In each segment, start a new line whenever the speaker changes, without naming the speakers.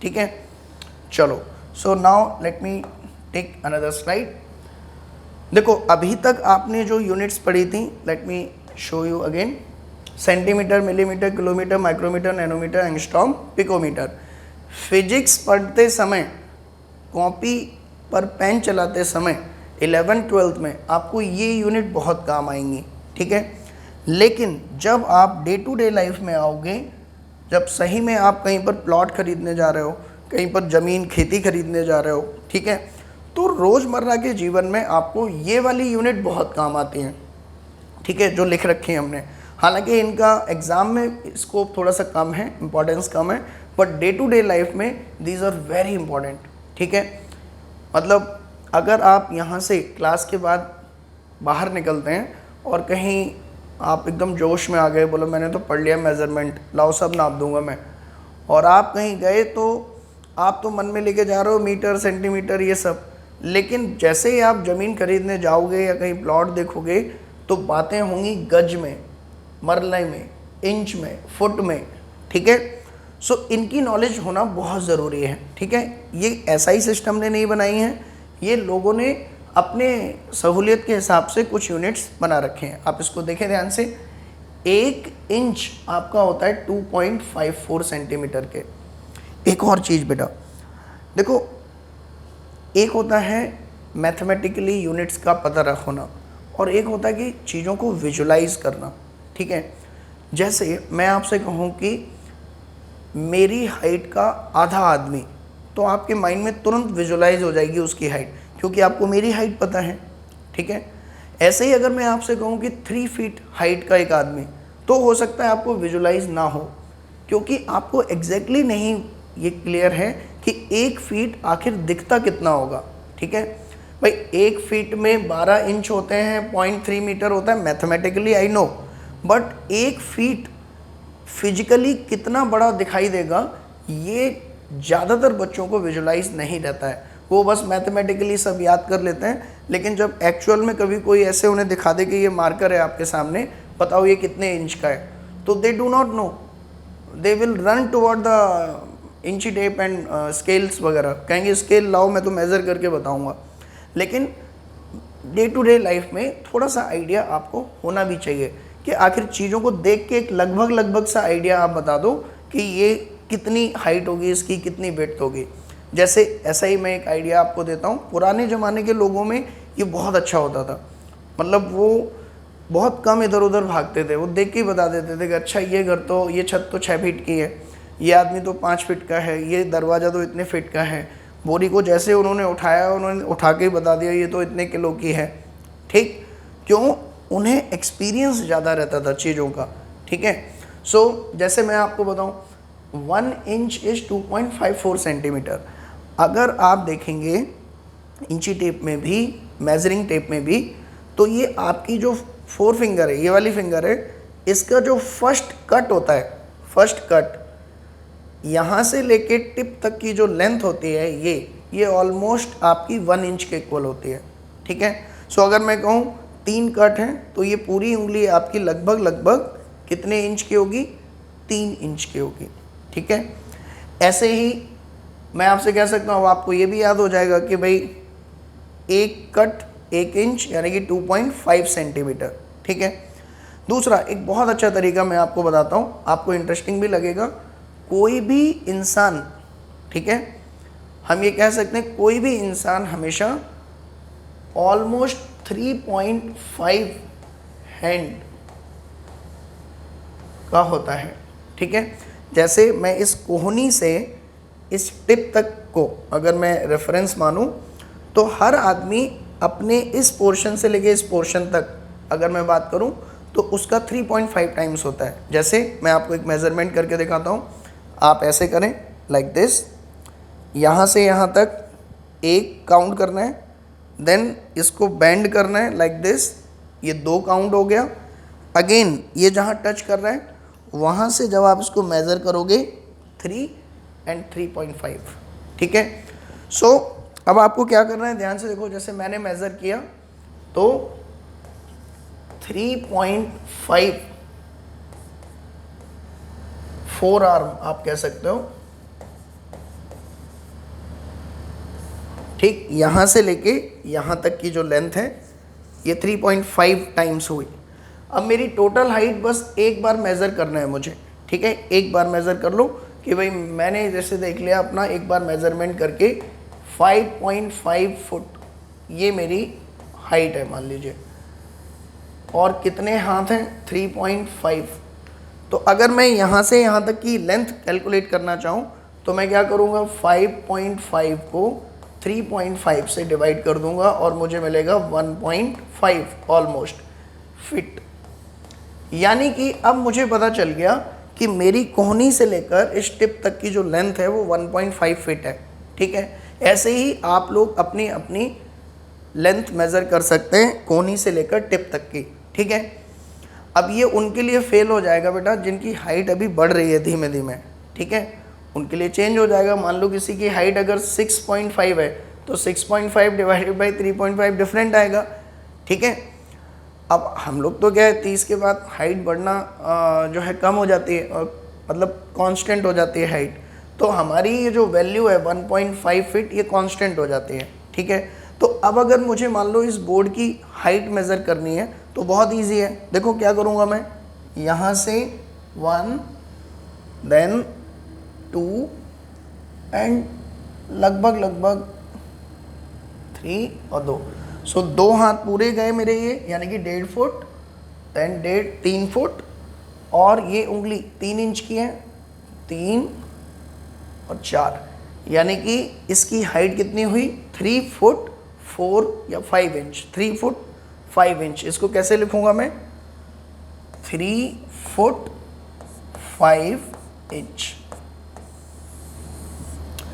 ठीक है, चलो। So now let me take another slide. देखो अभी तक आपने जो यूनिट्स पढ़ी थी, let me show you again. Centimetre, millimetre, kilometre, micrometre, nanometre, angstrom, picometre. Physics पढ़ते समय, कॉपी पर पेन चलाते समय 11th-12th में आपको ये यूनिट बहुत काम आएंगी, ठीक है। लेकिन जब आप डे टू डे लाइफ में आओगे, जब सही में आप कहीं पर प्लॉट खरीदने जा रहे हो, कहीं पर ज़मीन खेती खरीदने जा रहे हो, ठीक है, तो रोज़मर्रा के जीवन में आपको ये वाली यूनिट बहुत काम आती हैं, ठीक है, जो लिख रखी हैं हमने। हालांकि इनका एग्ज़ाम में स्कोप थोड़ा सा कम है, इंपॉर्टेंस कम है, but day to day life में दीज आर वेरी इंपॉर्टेंट, ठीक है। मतलब अगर आप यहाँ से क्लास के बाद बाहर निकलते हैं और कहीं आप एकदम जोश में आ गए, बोलो मैंने तो पढ़ लिया मेज़रमेंट, लाओ सब नाप दूंगा मैं, और आप कहीं गए तो आप तो मन में लेके जा रहे हो मीटर, सेंटीमीटर, ये सब, लेकिन जैसे ही आप ज़मीन खरीदने जाओगे या कहीं प्लॉट देखोगे तो बातें होंगी गज में, मरले में, इंच में, फुट में, ठीक है। सो इनकी नॉलेज होना बहुत ज़रूरी है, ठीक है। ये ऐसा ही सिस्टम ने नहीं बनाई है, ये लोगों ने अपने सहूलियत के हिसाब से कुछ यूनिट्स बना रखे हैं। आप इसको देखें ध्यान से, 1 इंच आपका होता है 2.54 सेंटीमीटर के। एक और चीज़ बेटा देखो, एक होता है मैथमेटिकली यूनिट्स का पता रखना और एक होता है कि चीज़ों को विजुलाइज करना, ठीक है। जैसे मैं आपसे कहूँ कि मेरी हाइट का आधा आदमी, तो आपके माइंड में तुरंत विजुलाइज हो जाएगी उसकी हाइट, क्योंकि आपको मेरी हाइट पता है, ठीक है। ऐसे ही अगर मैं आपसे कहूँ कि 3 फीट हाइट का एक आदमी, तो हो सकता है आपको विजुलाइज ना हो, क्योंकि आपको एग्जैक्टली नहीं ये क्लियर है कि 1 फीट आखिर दिखता कितना होगा, ठीक है भाई। 1 फीट में 12 इंच होते हैं, 0.3 मीटर होता है, mathematically I know, but 1 feet physically कितना बड़ा दिखाई देगा ये ज़्यादातर बच्चों को विजुलाइज नहीं रहता है। वो बस मैथमेटिकली सब याद कर लेते हैं, लेकिन जब एक्चुअल में कभी कोई ऐसे उन्हें दिखा दे कि ये मार्कर है आपके सामने, बताओ ये कितने इंच का है, तो they do not know, they will run toward the इंची टेप एंड स्केल्स वगैरह, कहेंगे स्केल लाओ मैं तो मेज़र करके बताऊंगा। लेकिन डे टू डे लाइफ में थोड़ा सा आइडिया आपको होना भी चाहिए कि आखिर चीज़ों को देख के एक लगभग सा आइडिया आप बता दो कि ये कितनी हाइट होगी, इसकी कितनी विड्थ होगी। जैसे ऐसा ही मैं एक आइडिया आपको देता हूँ, पुराने ज़माने के लोगों में ये बहुत अच्छा होता था, मतलब वो बहुत कम इधर उधर भागते थे, वो देख के ही बता देते थे कि अच्छा ये घर तो, ये छत तो 6 फीट की है, ये आदमी तो 5 फीट का है, ये दरवाज़ा तो इतने फीट का है। बोरी को जैसे उन्होंने उठाया, उन्होंने उठा के ही बता दिया ये तो इतने किलो की है, ठीक। क्यों? उन्हें एक्सपीरियंस ज़्यादा रहता था चीज़ों का, ठीक है। सो जैसे मैं आपको बताऊं, 1 इंच इज़ 2.54 सेंटीमीटर। अगर आप देखेंगे इंची टेप में भी, मेजरिंग टेप में भी, तो ये आपकी जो 4 फिंगर है, ये वाली फिंगर है, इसका जो फर्स्ट कट होता है, फर्स्ट कट यहाँ से लेके टिप तक की जो लेंथ होती है, ये ऑलमोस्ट आपकी 1 इंच के इक्वल होती है, ठीक है। सो अगर मैं कहूँ 3 कट हैं तो ये पूरी उंगली आपकी लगभग कितने इंच की होगी? 3 इंच की होगी, ठीक है। ऐसे ही मैं आपसे कह सकता हूँ, आपको ये भी याद हो जाएगा कि भाई एक कट 1 इंच यानी कि 2.5 सेंटीमीटर, ठीक है। दूसरा एक बहुत अच्छा तरीका मैं आपको बताता हूँ, आपको इंटरेस्टिंग भी लगेगा। कोई भी इंसान, ठीक है, हम ये कह सकते हैं कोई भी इंसान हमेशा ऑलमोस्ट 3.5 हैंड का होता है, ठीक है। जैसे मैं इस कोहनी से इस टिप तक को अगर मैं रेफरेंस मानूं, तो हर आदमी अपने इस पोर्शन से लेके इस पोर्शन तक अगर मैं बात करूं तो उसका 3.5 टाइम्स होता है। जैसे मैं आपको एक मेज़रमेंट करके दिखाता हूं, आप ऐसे करें लाइक दिस, यहाँ से यहाँ तक 1 काउंट करना है, देन इसको बेंड करना है लाइक दिस, ये 2 काउंट हो गया। अगेन ये जहाँ टच कर रहा है वहाँ से जब आप इसको मेज़र करोगे 3 एंड 3.5, ठीक है। सो अब आपको क्या करना है, ध्यान से देखो, जैसे मैंने मेज़र किया तो 3.5 4 आर्म आप कह सकते हो, ठीक, यहाँ से लेके यहाँ तक की जो लेंथ है ये 3.5 टाइम्स हुई। अब मेरी टोटल हाइट बस एक बार मेज़र करना है मुझे, ठीक है, एक बार मेज़र कर लो कि भाई मैंने जैसे देख लिया अपना, एक बार मेज़रमेंट करके 5.5 फुट ये मेरी हाइट है मान लीजिए, और कितने हाथ हैं 3.5। तो अगर मैं यहाँ से यहाँ तक की लेंथ कैलकुलेट करना चाहूँ तो मैं क्या करूँगा, 5.5 को 3.5 से डिवाइड कर दूंगा और मुझे मिलेगा 1.5 ऑलमोस्ट फिट। यानी कि अब मुझे पता चल गया कि मेरी कोहनी से लेकर इस टिप तक की जो लेंथ है वो 1.5 फीट है, ठीक है। ऐसे ही आप लोग अपनी अपनी लेंथ मेज़र कर सकते हैं कोहनी से लेकर टिप तक की, ठीक है। अब ये उनके लिए फेल हो जाएगा बेटा जिनकी हाइट अभी बढ़ रही है धीमे धीमे, ठीक है, उनके लिए चेंज हो जाएगा। मान लो किसी की हाइट अगर 6.5 है तो 6.5 डिवाइडेड बाई 3.5 डिफरेंट आएगा, ठीक है। अब हम लोग तो क्या है 30 के बाद हाइट बढ़ना जो है कम हो जाती है, मतलब कांस्टेंट हो जाती है हाइट, तो हमारी ये जो वैल्यू है 1.5 फीट ये कांस्टेंट हो जाती है, ठीक है। तो अब अगर मुझे मान लो इस बोर्ड की हाइट मेज़र करनी है तो बहुत इजी है। देखो क्या करूँगा मैं, यहाँ से 1 देन 2 एंड लगभग 3 और 2, सो 2 हाथ पूरे गए मेरे ये, यानी कि 1.5 फुट, देन 3 फुट, और ये उंगली 3 इंच की है, 3 और 4, यानी कि इसकी हाइट कितनी हुई 3 फुट 4 या 5 इंच, 3 फुट 5 इंच। इसको कैसे लिखूंगा मैं, 3 फुट 5 इंच,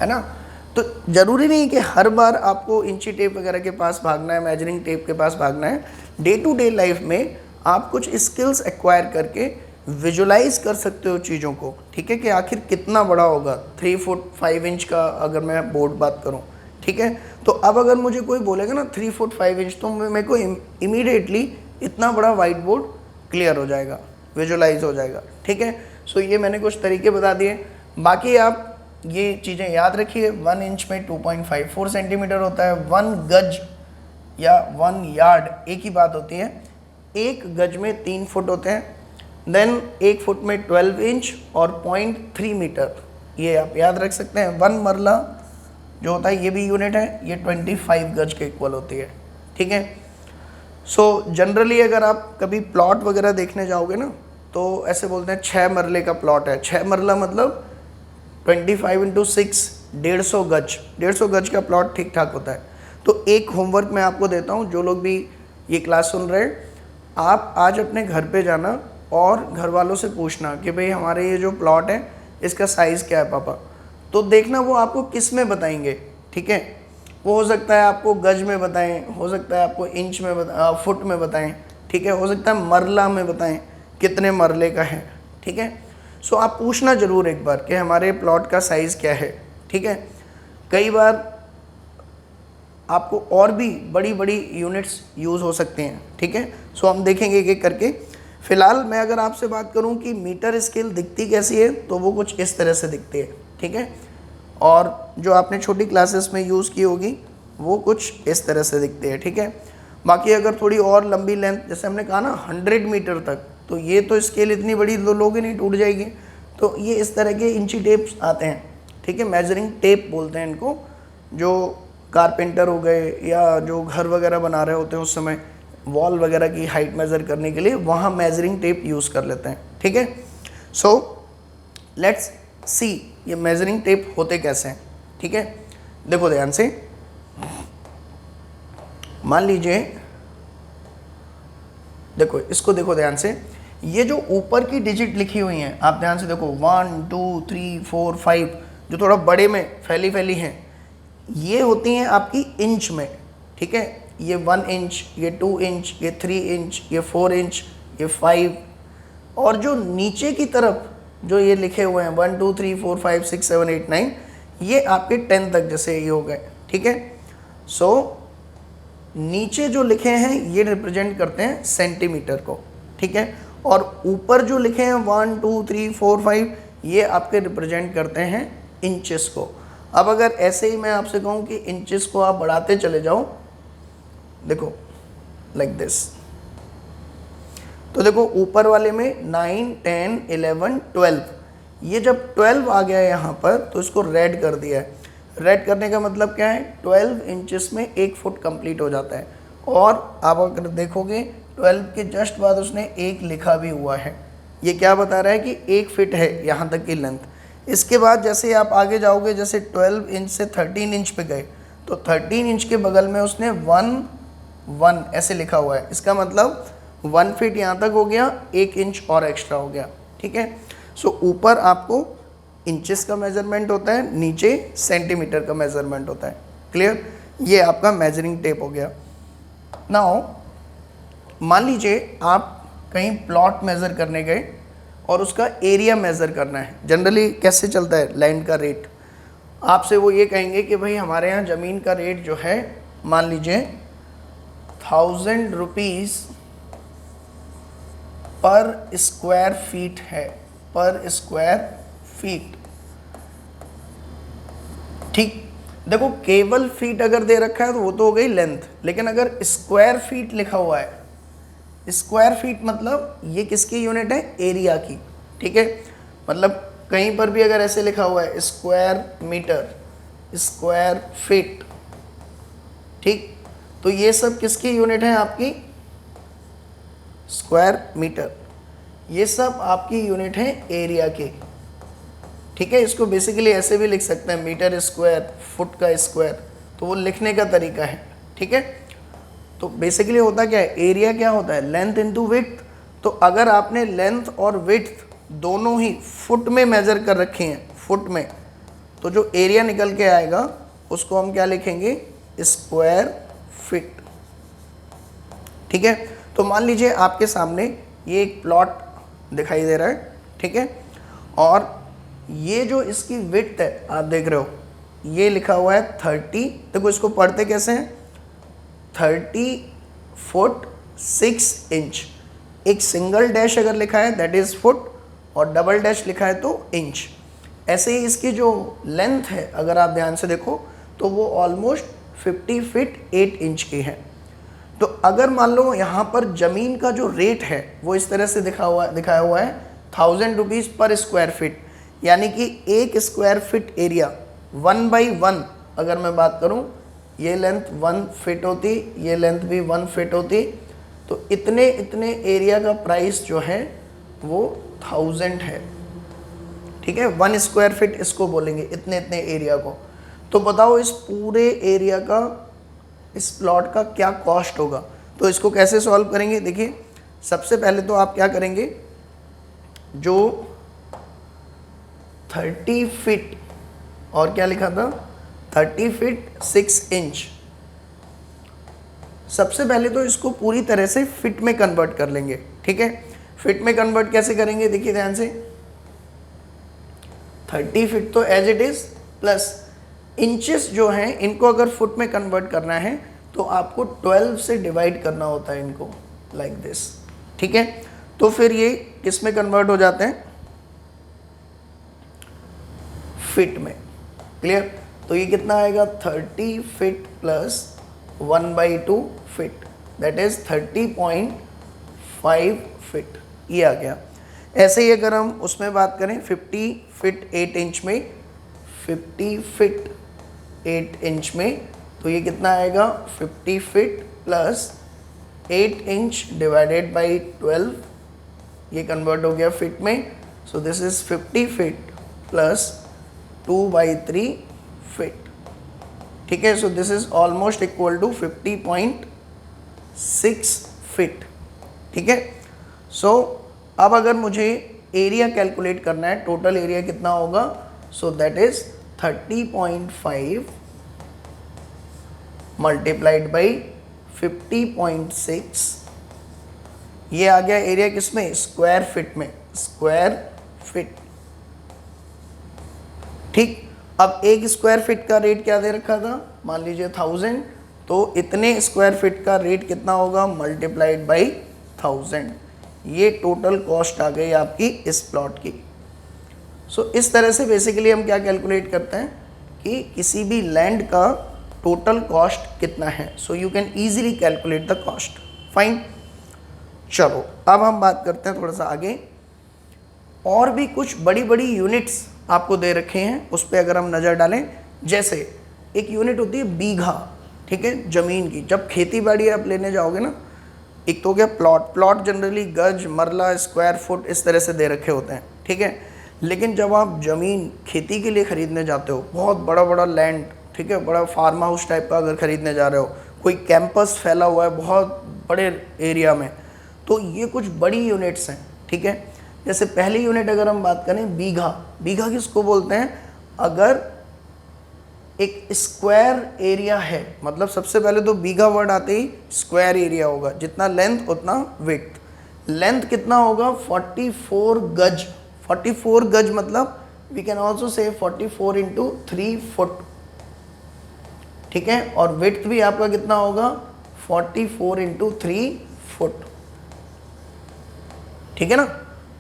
है ना। तो ज़रूरी नहीं कि हर बार आपको इंची टेप वगैरह के पास भागना है, मेजरिंग टेप के पास भागना है। डे टू डे लाइफ में आप कुछ स्किल्स एक्वायर करके विजुलाइज कर सकते हो चीज़ों को, ठीक है, कि आखिर कितना बड़ा होगा 3 फुट 5 इंच का अगर मैं बोर्ड बात करूं, ठीक है। तो अब अगर मुझे कोई बोलेगा ना 3 फुट 5 इंच, तो मेरे को इमीडिएटली इतना बड़ा वाइट बोर्ड क्लियर हो जाएगा, विजुलाइज हो जाएगा, ठीक है। सो ये मैंने कुछ तरीके बता दिए, बाकी आप ये चीज़ें याद रखिए। 1 इंच में 2.54 सेंटीमीटर होता है, 1 गज या 1 यार्ड एक ही बात होती है, 1 गज में 3 फुट होते हैं, देन 1 फुट में 12 इंच और 0.3 मीटर, ये आप याद रख सकते हैं। 1 मरला जो होता है ये भी यूनिट है, ये 25 गज के इक्वल होती है, ठीक है। सो जनरली अगर आप कभी प्लॉट वगैरह देखने जाओगे ना तो ऐसे बोलते हैं 6 मरले का प्लॉट है, 6 मरला मतलब 25 इंटू 6 150 गज, 150 गज का प्लॉट ठीक ठाक होता है। तो एक होमवर्क मैं आपको देता हूँ, जो लोग भी ये क्लास सुन रहे हैं, आप आज अपने घर पे जाना और घर वालों से पूछना कि भाई हमारे ये जो प्लॉट है इसका साइज़ क्या है पापा, तो देखना वो आपको किस में बताएंगे, ठीक है। वो हो सकता है आपको गज में बताएं, हो सकता है आपको इंच में फुट में बताएं, ठीक है, हो सकता है मरला में बताएं कितने मरले का है, ठीक है। सो आप पूछना ज़रूर एक बार कि हमारे प्लॉट का साइज़ क्या है, ठीक है। कई बार आपको और भी बड़ी बड़ी यूनिट्स यूज़ हो सकते हैं, ठीक है। सो हम देखेंगे एक एक करके। फ़िलहाल मैं अगर आपसे बात करूं कि मीटर स्केल दिखती कैसी है, तो वो कुछ इस तरह से दिखती है, ठीक है, और जो आपने छोटी क्लासेस में यूज़ की होगी वो कुछ इस तरह से दिखती है, ठीक है। बाकी अगर थोड़ी और लंबी लेंथ, जैसे हमने कहा ना 100 मीटर तक, तो ये तो स्केल इतनी बड़ी लोगे नहीं, टूट जाएगी। तो ये इस तरह के इंची टेप्स आते हैं, ठीक है, मेजरिंग टेप बोलते हैं इनको, जो कारपेंटर हो गए या जो घर वगैरह बना रहे होते हैं उस समय वॉल वगैरह की हाइट मेज़र करने के लिए वहाँ मेजरिंग टेप यूज़ कर लेते हैं, ठीक है। सो लेट्स सी ये मेजरिंग टेप होते कैसे हैं, ठीक है। देखो ध्यान से, मान लीजिए, देखो इसको देखो ध्यान से, ये जो ऊपर की डिजिट लिखी हुई हैं आप ध्यान से देखो 1 2 3 4 5 जो थोड़ा बड़े में फैली हैं, ये होती हैं आपकी इंच में, ठीक है। ये 1 इंच, ये 2 इंच, ये 3 इंच, ये 4 इंच, ये 5, और जो नीचे की तरफ जो ये लिखे हुए हैं 1 2 3 4 5 6 7 8 9, ये आपके 10 तक जैसे ये हो गए, ठीक है। सो नीचे जो लिखे हैं ये रिप्रेजेंट करते हैं सेंटीमीटर को, ठीक है, और ऊपर जो लिखे हैं 1 2 3 4 5 ये आपके रिप्रेजेंट करते हैं इंचेस को। अब अगर ऐसे ही मैं आपसे कहूँ कि इंचेस को आप बढ़ाते चले जाओ, देखो लाइक दिस, तो देखो ऊपर वाले में 9, 10, 11, 12, ये जब 12 आ गया है यहाँ पर तो इसको रेड कर दिया है। रेड करने का मतलब क्या है, 12 इंचेस में 1 फुट कंप्लीट हो जाता है। और आप अगर देखोगे 12 के जस्ट बाद उसने 1 लिखा भी हुआ है, ये क्या बता रहा है कि 1 फीट है यहाँ तक की लेंथ। इसके बाद जैसे आप आगे जाओगे, जैसे 12 इंच से 13 इंच पे गए तो 13 इंच के बगल में उसने 1 ऐसे लिखा हुआ है, इसका मतलब 1 फीट यहाँ तक हो गया, 1 इंच और एक्स्ट्रा हो गया। ठीक है, सो ऊपर आपको इंचेस का मेजरमेंट होता है, नीचे सेंटीमीटर का मेजरमेंट होता है। क्लियर, ये आपका मेजरिंग टेप हो गया। नाउ मान लीजिए आप कहीं प्लॉट मेज़र करने गए और उसका एरिया मेज़र करना है। जनरली कैसे चलता है लैंड का रेट, आपसे वो ये कहेंगे कि भाई हमारे यहाँ ज़मीन का रेट जो है मान लीजिए 1000 रुपीज़ पर स्क्वायर फीट है, पर स्क्वायर फीट। ठीक, देखो केवल फीट अगर दे रखा है तो वो तो हो गई लेंथ, लेकिन अगर स्क्वायर फीट लिखा हुआ है, स्क्वायर फीट मतलब ये किसकी यूनिट है, एरिया की। ठीक है, मतलब कहीं पर भी अगर ऐसे लिखा हुआ है स्क्वायर मीटर, स्क्वायर फीट, ठीक, तो ये सब किसकी यूनिट है, आपकी स्क्वायर मीटर, ये सब आपकी यूनिट है एरिया के। ठीक है, इसको बेसिकली ऐसे भी लिख सकते हैं, मीटर स्क्वायर, फुट का स्क्वायर, तो वो लिखने का तरीका है। ठीक है, तो बेसिकली होता क्या है, एरिया क्या होता है, लेंथ इनटू विड्थ। तो अगर आपने लेंथ और विड्थ दोनों ही फुट में मेजर कर रखे हैं, फुट में, तो जो एरिया निकल के आएगा उसको हम क्या लिखेंगे, स्क्वायर फीट। ठीक है, तो मान लीजिए आपके सामने ये एक प्लॉट दिखाई दे रहा है। ठीक है, और ये जो इसकी विड्थ है आप देख रहे हो, ये लिखा हुआ है 30, देखो इसको पढ़ते कैसे हैं, 30 फुट 6 इंच। एक सिंगल डैश अगर लिखा है दैट इज़ फुट, और डबल डैश लिखा है तो इंच। ऐसे ही इसकी जो लेंथ है अगर आप ध्यान से देखो तो वो ऑलमोस्ट 50 फीट 8 इंच की है। तो अगर मान लो यहाँ पर ज़मीन का जो रेट है वो इस तरह से दिखाया हुआ है 1000 रुपीज़ पर स्क्वायर फीट, यानी कि 1 स्क्वायर फीट एरिया 1/1 अगर मैं बात करूँ, ये लेंथ 1 फीट होती, ये लेंथ भी 1 फीट होती, तो इतने एरिया का प्राइस जो है वो 1000 है। ठीक है, 1 स्क्वायर फीट इसको बोलेंगे, इतने एरिया को। तो बताओ इस पूरे एरिया का, इस प्लॉट का क्या कॉस्ट होगा। तो इसको कैसे सॉल्व करेंगे, देखिए सबसे पहले तो आप क्या करेंगे, जो 30 फीट और क्या लिखा था 30 फीट 6 इंच, सबसे पहले तो इसको पूरी तरह से फिट में कन्वर्ट कर लेंगे। ठीक है, फिट में कन्वर्ट कैसे करेंगे, देखिए ध्यान से, 30 फीट तो as it is, plus inches जो हैं इनको अगर फुट में कन्वर्ट करना है तो आपको 12 से डिवाइड करना होता है इनको, लाइक दिस। ठीक है, तो फिर ये किस में कन्वर्ट हो जाते हैं, फिट में। क्लियर, तो ये कितना आएगा 30 feet plus 1/2 feet, that is 30.5 feet, ये आ गया। ऐसे ही अगर हम उसमें बात करें 50 फीट 8 इंच में, 50 फीट 8 इंच में, तो ये कितना आएगा 50 feet plus 8 inch divided by 12, ये कन्वर्ट हो गया फिट में। So this is 50 feet plus 2/3 feet. ठीक है, so this is almost equal to 50.6 feet. ठीक है, सो अब अगर मुझे एरिया कैलकुलेट करना है, टोटल एरिया कितना होगा, so that is 30.5 multiplied by 50.6, ये आ गया एरिया किसमें, स्क्वायर फीट में, स्क्वायर फीट। ठीक, अब 1 स्क्वायर फीट का रेट क्या दे रखा था, मान लीजिए 1000, तो इतने स्क्वायर फीट का रेट कितना होगा, मल्टीप्लाइड बाई 1000, ये टोटल कॉस्ट आ गई आपकी इस प्लॉट की। सो इस तरह से बेसिकली हम क्या कैलकुलेट करते हैं, कि किसी भी लैंड का टोटल कॉस्ट कितना है. So you can easily calculate the cost. Fine. चलो अब हम बात करते हैं थोड़ा सा आगे. और भी कुछ बड़ी बड़ी यूनिट्स आपको दे रखे हैं, उस पर अगर हम नज़र डालें. जैसे एक यूनिट होती है बीघा, ठीक है, ज़मीन की. जब खेती बाड़ी आप लेने जाओगे ना, एक तो हो गया प्लॉट जनरली गज, मरला, स्क्वायर फुट इस तरह से दे रखे होते हैं, ठीक है. लेकिन जब आप ज़मीन खेती के लिए ख़रीदने जाते हो, बहुत बड़ा बड़ा लैंड, ठीक है, बड़ा फार्म हाउस टाइप का अगर ख़रीदने जा रहे हो, कोई कैंपस फैला हुआ है बहुत बड़े एरिया में, तो ये कुछ बड़ी यूनिट्स हैं, ठीक है. जैसे पहली यूनिट अगर हम बात करें बीघा. बीघा किसको बोलते हैं? अगर एक स्क्वायर एरिया है, मतलब सबसे पहले तो बीघा वर्ड आते ही स्क्वायर एरिया होगा, जितना लेंथ उतना विड्थ. लेंथ कितना होगा? 44 गज. 44 गज मतलब we can also say 44 into 3 foot, ठीक है. और विड्थ भी आपका कितना होगा? 44 इंटू 3 फुट, ठीक है ना.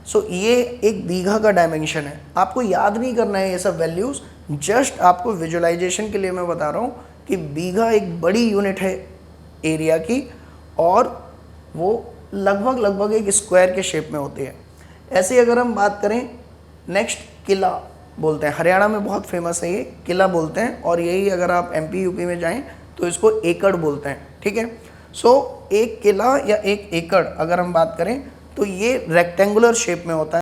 सो ये एक बीघा का डायमेंशन है. आपको याद नहीं करना है ये सब वैल्यूज़, जस्ट आपको विजुअलाइजेशन के लिए मैं बता रहा हूँ कि बीघा एक बड़ी यूनिट है एरिया की, और वो लगभग एक स्क्वायर के शेप में होती है. ऐसे अगर हम बात करें, नेक्स्ट किला बोलते हैं. हरियाणा में बहुत फेमस है ये, किला बोलते हैं. और यही अगर आप MP UP में जाएं तो इसको एकड़ बोलते हैं, ठीक है. सो एक किला या एक एकड़ अगर हम बात करें तो ये रेक्टेंगुलर शेप में होता है.